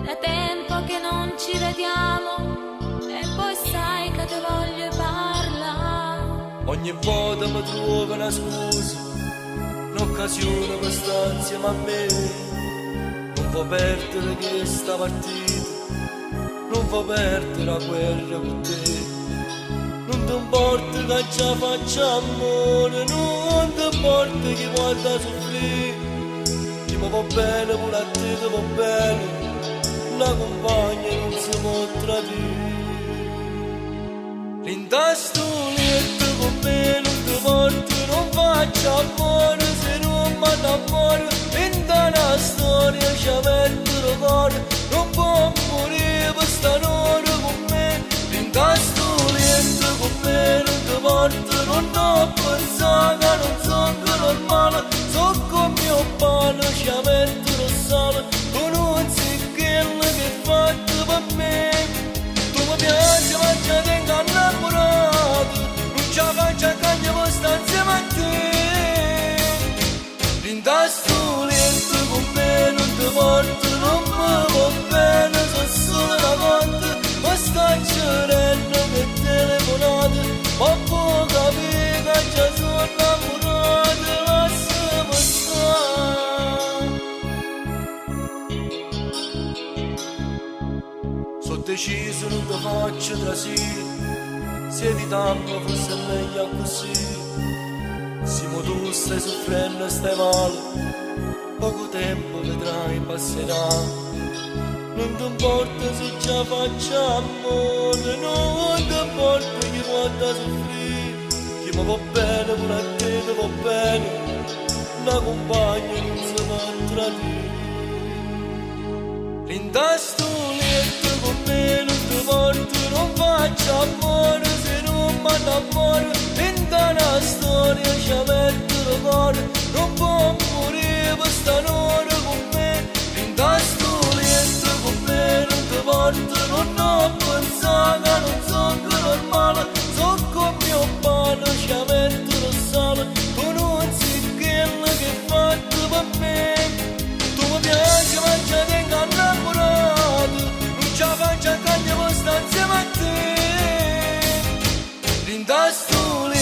da tempo che non ci vediamo e poi sai che te voglio parlare. Ogni volta mi trovo una scusa, un'occasione per stare insieme a me. Non può perdere questa partita, non può perdere la guerra con te. Non ti importa che già facciamo amore, non ti importa chi guarda soffrire. Chi mi va bene pure a te ti va bene, una compagna non si può tradire. L'intasto letto con me non ti porto, non faccio amore se non mi innamoro. In una storia ci metto il cuore, non può morire per stanotte con me. L'intasto letto con me non ti porto, non ho pensato che non sono normale. So come mio pane ci metto il sale, conosci quello che hai fatto per me. Tu mi piaci ma già tengo innamorato, non ci faccio a cagna per stare insieme a te. L'intasto letto con me non ti porto, non mi va bene, sono solo una conta. Ma scaccerello che telefonate, ma può capire che già sono innamorato, lasciami stare. Sono deciso, non ti faccio trasire, se di tanto forse è meglio così. Simo tu stai soffrendo e stai male, poco tempo vedrai passerà. Non ti importa se già facciamo amore, non ti importa chi guarda soffrire. Chi mi va bene pure a te ti va bene, una compagna non si può tradire. L'intasto letto con me non ti porto, non faccio amore se non mi innamoro. In una storia ci metto il cuore, non può morire per stanotte con me. L'intasto letto con me non ti porto, non ho pensato che non sono normale. So come mio pane ci metto il sale, conosci quello che hai fatto per me. Tu mi piaci ma già tengo innamorato, non ci faccio a cagna per stare insieme a te. L'intasto letto